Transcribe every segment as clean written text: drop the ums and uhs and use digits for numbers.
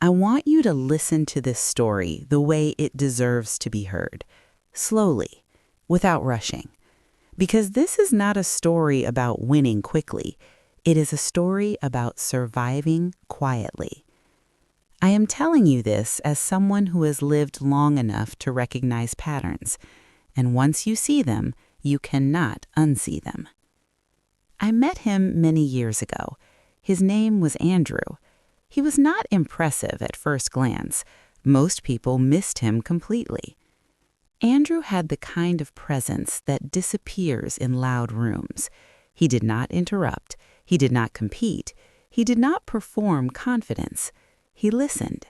I want you to listen to this story the way it deserves to be heard, slowly, without rushing. Because this is not a story about winning quickly. It is a story about surviving quietly. I am telling you this as someone who has lived long enough to recognize patterns, and once you see them, you cannot unsee them. I met him many years ago. His name was Andrew. He was not impressive at first glance. Most people missed him completely. Andrew had the kind of presence that disappears in loud rooms. He did not interrupt. He did not compete. He did not perform confidence. He listened.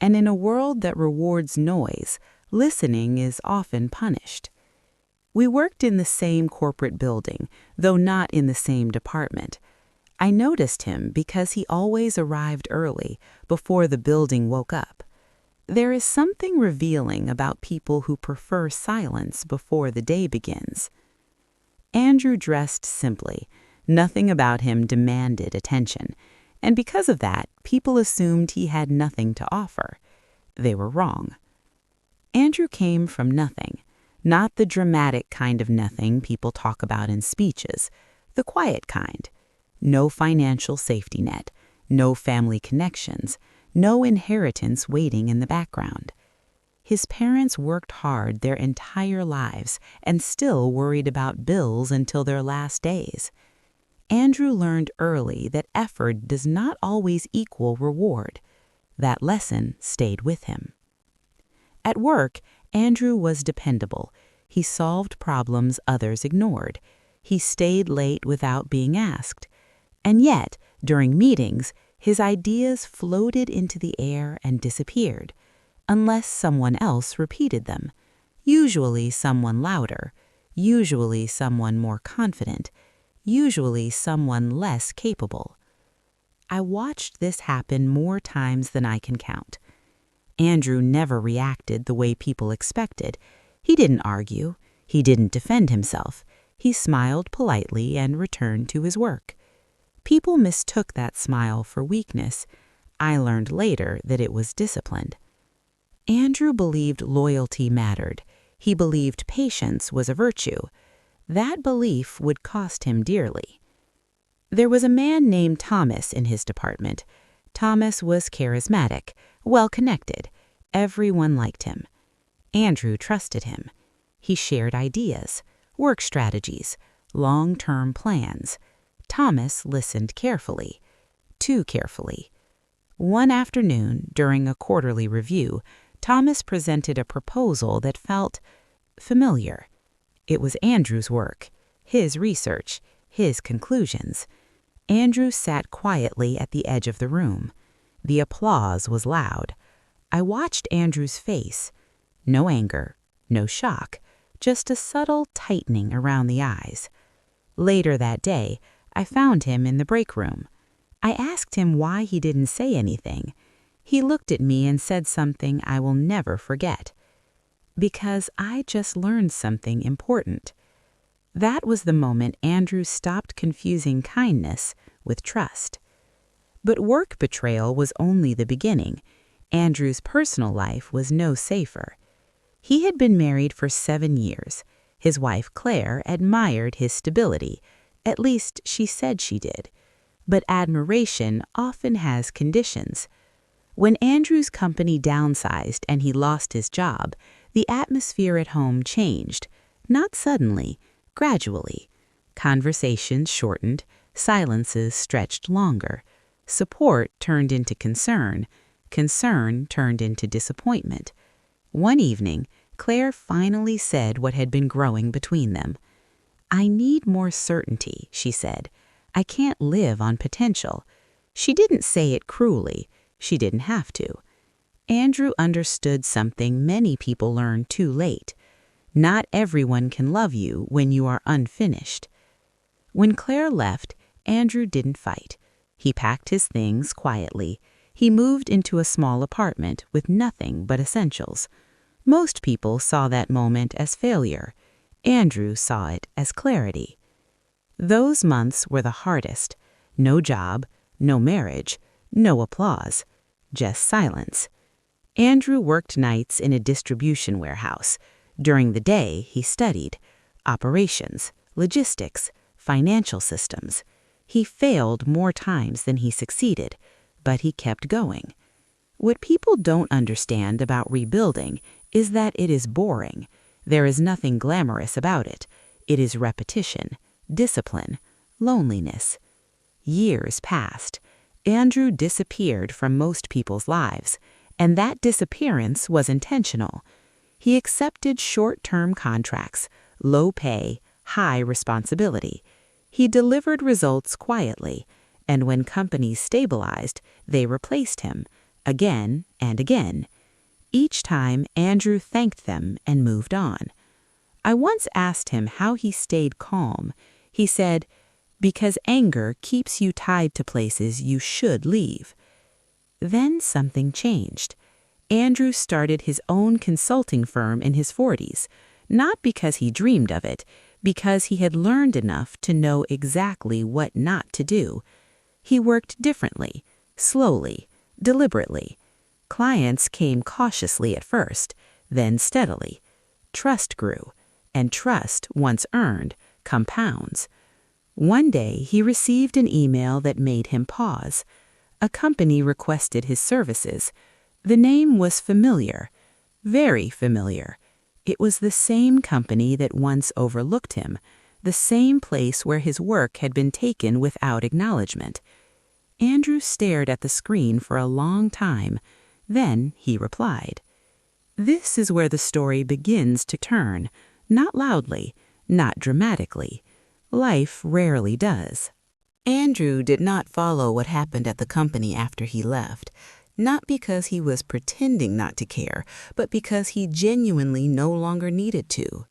And in a world that rewards noise, listening is often punished. We worked in the same corporate building, though not in the same department. I noticed him because he always arrived early, before the building woke up. There is something revealing about people who prefer silence before the day begins. Andrew dressed simply. Nothing about him demanded attention, and because of that, people assumed he had nothing to offer. They were wrong. Andrew came from nothing, not the dramatic kind of nothing people talk about in speeches, the quiet kind. No financial safety net, no family connections, no inheritance waiting in the background. His parents worked hard their entire lives and still worried about bills until their last days. Andrew learned early that effort does not always equal reward. That lesson stayed with him. At work, Andrew was dependable. He solved problems others ignored. He stayed late without being asked. And yet, during meetings, his ideas floated into the air and disappeared, unless someone else repeated them, usually someone louder, usually someone more confident, usually someone less capable. I watched this happen more times than I can count. Andrew never reacted the way people expected. He didn't argue. He didn't defend himself. He smiled politely and returned to his work. People mistook that smile for weakness. I learned later that it was disciplined. Andrew believed loyalty mattered. He believed patience was a virtue. That belief would cost him dearly. There was a man named Thomas in his department. Thomas was charismatic, well-connected. Everyone liked him. Andrew trusted him. He shared ideas, work strategies, long-term plans. Thomas listened carefully, too carefully. One afternoon, during a quarterly review, Thomas presented a proposal that felt familiar. It was Andrew's work, his research, his conclusions. Andrew sat quietly at the edge of the room. The applause was loud. I watched Andrew's face. No anger, no shock, just a subtle tightening around the eyes. Later that day, I found him in the break room. I asked him why he didn't say anything. He looked at me and said something I will never forget. Because I just learned something important. That was the moment Andrew stopped confusing kindness with trust. But work betrayal was only the beginning. Andrew's personal life was no safer. He had been married for 7 years. His wife, Claire, admired his stability. At least she said she did. But admiration often has conditions. When Andrew's company downsized and he lost his job, the atmosphere at home changed. Not suddenly, gradually. Conversations shortened, silences stretched longer. Support turned into concern. Concern turned into disappointment. One evening, Claire finally said what had been growing between them. "I need more certainty," she said. "I can't live on potential." She didn't say it cruelly. She didn't have to. Andrew understood something many people learn too late. Not everyone can love you when you are unfinished. When Claire left, Andrew didn't fight. He packed his things quietly. He moved into a small apartment with nothing but essentials. Most people saw that moment as failure. Andrew saw it as clarity. Those months were the hardest. No job, no marriage, no applause. just silence. Andrew worked nights in a distribution warehouse. During the day, he studied operations, logistics, financial systems. He failed more times than he succeeded, but he kept going. What people don't understand about rebuilding is that it is boring. There is nothing glamorous about it. It is repetition, discipline, loneliness. Years passed. Andrew disappeared from most people's lives, and that disappearance was intentional. He accepted short-term contracts, low pay, high responsibility. He delivered results quietly, and when companies stabilized, they replaced him, again and again. Each time, Andrew thanked them and moved on. I once asked him how he stayed calm. He said, "Because anger keeps you tied to places you should leave." Then something changed. Andrew started his own consulting firm in his 40s, not because he dreamed of it, because he had learned enough to know exactly what not to do. He worked differently, slowly, deliberately. Clients came cautiously at first, then steadily. Trust grew, and trust, once earned, compounds. One day, he received an email that made him pause. A company requested his services. The name was familiar, very familiar. It was the same company that once overlooked him, the same place where his work had been taken without acknowledgement. Andrew stared at the screen for a long time. Then he replied. This is where the story begins to turn, not loudly, not dramatically. Life rarely does. Andrew did not follow what happened at the company after he left, not because he was pretending not to care, but because he genuinely no longer needed to.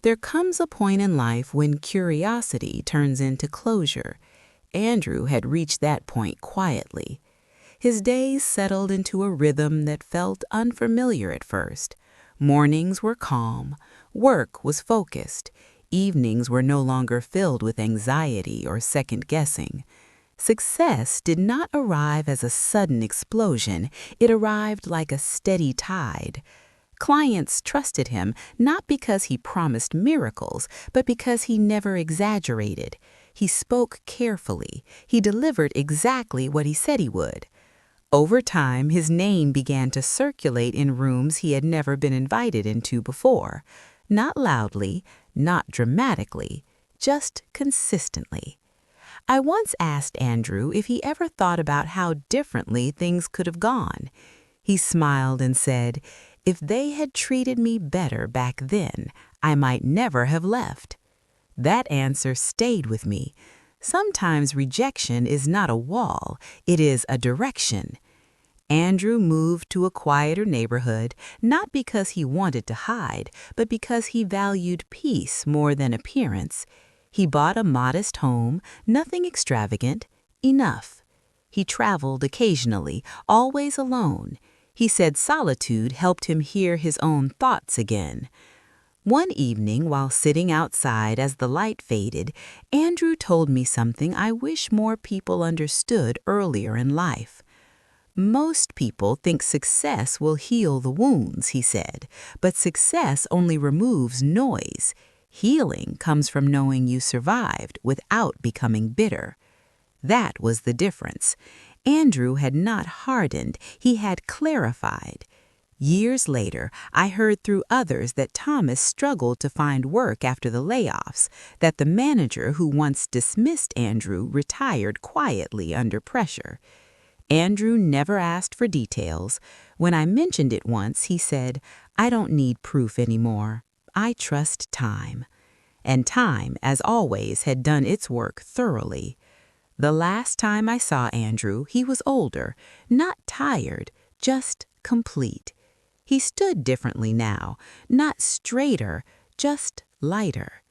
There comes a point in life when curiosity turns into closure. Andrew had reached that point quietly. His days settled into a rhythm that felt unfamiliar at first. Mornings were calm, work was focused, evenings were no longer filled with anxiety or second-guessing. Success did not arrive as a sudden explosion, it arrived like a steady tide. Clients trusted him not because he promised miracles, but because he never exaggerated. He spoke carefully. He delivered exactly what he said he would. Over time, his name began to circulate in rooms he had never been invited into before. Not loudly, not dramatically, just consistently. I once asked Andrew if he ever thought about how differently things could have gone. He smiled and said, "If they had treated me better back then, I might never have left." That answer stayed with me. Sometimes rejection is not a wall, it is a direction. Andrew moved to a quieter neighborhood, not because he wanted to hide, but because he valued peace more than appearance. He bought a modest home, nothing extravagant, enough. He traveled occasionally, always alone. He said solitude helped him hear his own thoughts again. One evening, while sitting outside as the light faded, Andrew told me something I wish more people understood earlier in life. Most people think success will heal the wounds, he said, but success only removes noise. Healing comes from knowing you survived without becoming bitter. That was the difference. Andrew had not hardened, he had clarified. Years later, I heard through others that Thomas struggled to find work after the layoffs, that the manager who once dismissed Andrew retired quietly under pressure. Andrew never asked for details. When I mentioned it once, he said, "I don't need proof anymore. I trust time." And time, as always, had done its work thoroughly. The last time I saw Andrew, he was older, not tired, just complete. He stood differently now, not straighter, just lighter.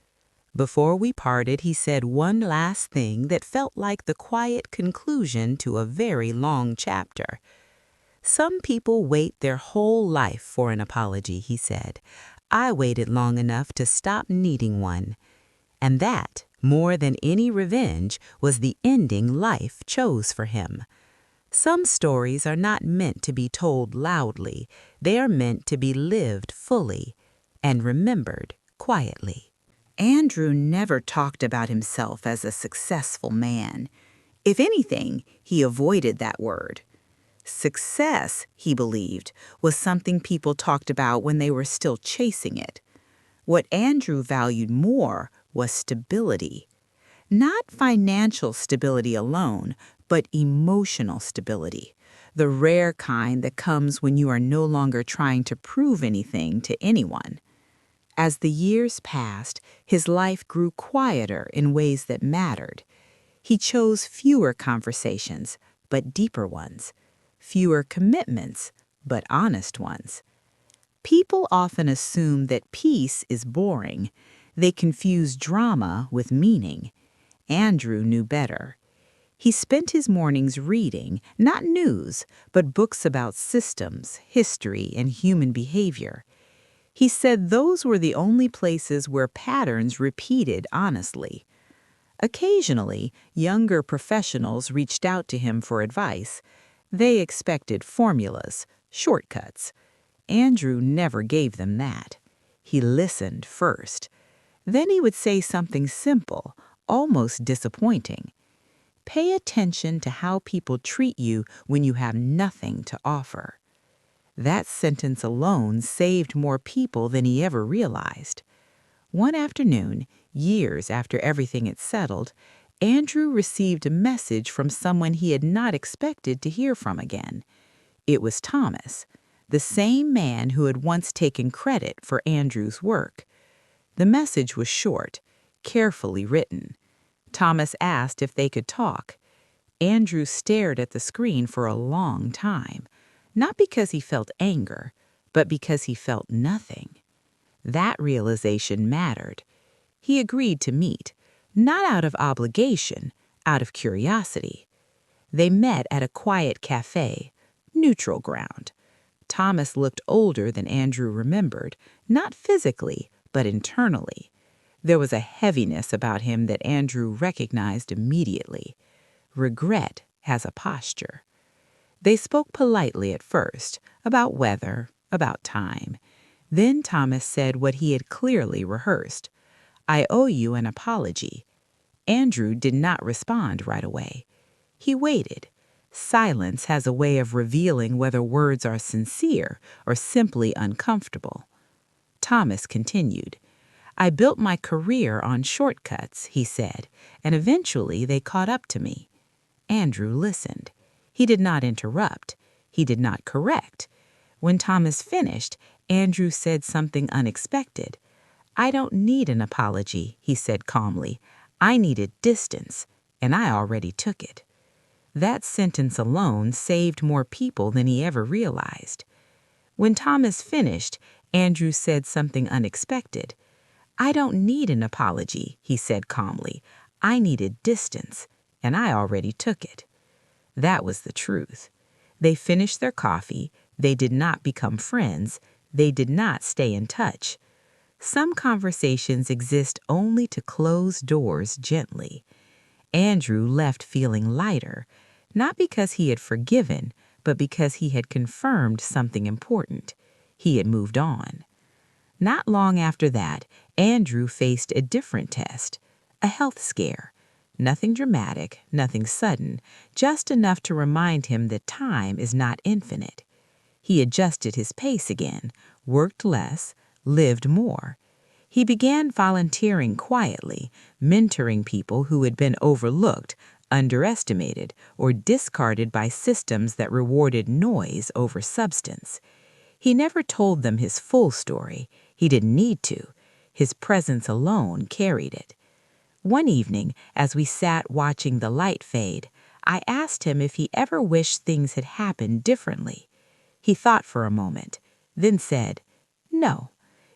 Before we parted, he said one last thing that felt like the quiet conclusion to a very long chapter. "Some people wait their whole life for an apology," he said. "I waited long enough to stop needing one." And that, more than any revenge, was the ending life chose for him. Some stories are not meant to be told loudly. They are meant to be lived fully and remembered quietly. Andrew never talked about himself as a successful man. If anything, he avoided that word. Success, he believed, was something people talked about when they were still chasing it. What Andrew valued more was stability. Not financial stability alone, but emotional stability, the rare kind that comes when you are no longer trying to prove anything to anyone. As the years passed, his life grew quieter in ways that mattered. He chose fewer conversations, but deeper ones. Fewer commitments, but honest ones. People often assume that peace is boring. They confuse drama with meaning. Andrew knew better. He spent his mornings reading, not news, but books about systems, history, and human behavior. He said those were the only places where patterns repeated honestly. Occasionally, younger professionals reached out to him for advice. They expected formulas, shortcuts. Andrew never gave them that. He listened first. Then he would say something simple, almost disappointing. Pay attention to how people treat you when you have nothing to offer. That sentence alone saved more people than he ever realized. One afternoon, years after everything had settled, Andrew received a message from someone he had not expected to hear from again. It was Thomas, the same man who had once taken credit for Andrew's work. The message was short, carefully written. Thomas asked if they could talk. Andrew stared at the screen for a long time, not because he felt anger, but because he felt nothing. That realization mattered. He agreed to meet, not out of obligation, out of curiosity. They met at a quiet cafe, neutral ground. Thomas looked older than Andrew remembered, not physically, but internally. There was a heaviness about him that Andrew recognized immediately. Regret has a posture. They spoke politely at first, about weather, about time. Then Thomas said what he had clearly rehearsed. "I owe you an apology." Andrew did not respond right away. He waited. Silence has a way of revealing whether words are sincere or simply uncomfortable. Thomas continued. "I built my career on shortcuts," he said, "and eventually they caught up to me." Andrew listened. He did not interrupt. He did not correct. When Thomas finished, Andrew said something unexpected. "I don't need an apology," he said calmly. "I needed distance, and I already took it." That sentence alone saved more people than he ever realized. When Thomas finished, Andrew said something unexpected. "I don't need an apology," he said calmly. "I needed distance, and I already took it." That was the truth. They finished their coffee. They did not become friends. They did not stay in touch. Some conversations exist only to close doors gently. Andrew left feeling lighter, not because he had forgiven, but because he had confirmed something important. He had moved on. Not long after that, Andrew faced a different test, a health scare. Nothing dramatic, nothing sudden, just enough to remind him that time is not infinite. He adjusted his pace again, worked less, lived more. He began volunteering quietly, mentoring people who had been overlooked, underestimated, or discarded by systems that rewarded noise over substance. He never told them his full story. He didn't need to. His presence alone carried it. One evening, as we sat watching the light fade, I asked him if he ever wished things had happened differently. He thought for a moment, then said, "No.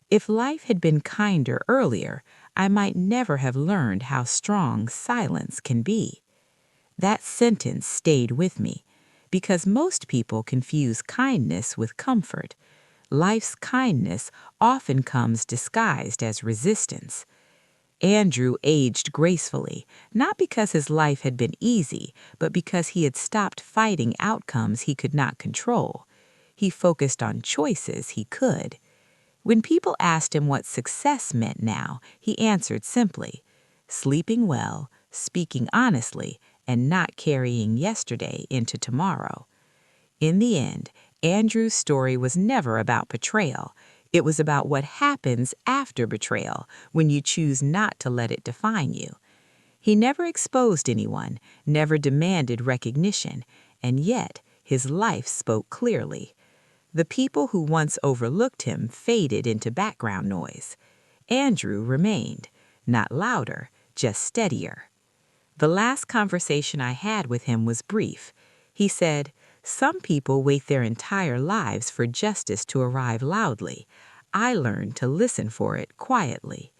If life had been kinder earlier, I might never have learned how strong silence can be." That sentence stayed with me, because most people confuse kindness with comfort. Life's kindness often comes disguised as resistance. Andrew aged gracefully, not because his life had been easy, but because he had stopped fighting outcomes he could not control. He focused on choices he could. When people asked him what success meant now, he answered simply, sleeping well, speaking honestly, and not carrying yesterday into tomorrow. In the end, Andrew's story was never about betrayal. It was about what happens after betrayal when you choose not to let it define you. He never exposed anyone, never demanded recognition, and yet his life spoke clearly. The people who once overlooked him faded into background noise. Andrew remained, not louder, just steadier. The last conversation I had with him was brief. He said, "Some people wait their entire lives for justice to arrive loudly. I learned to listen for it quietly."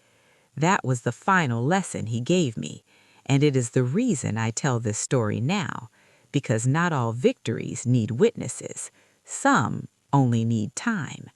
That was the final lesson he gave me, and it is the reason I tell this story now, because not all victories need witnesses. Some only need time.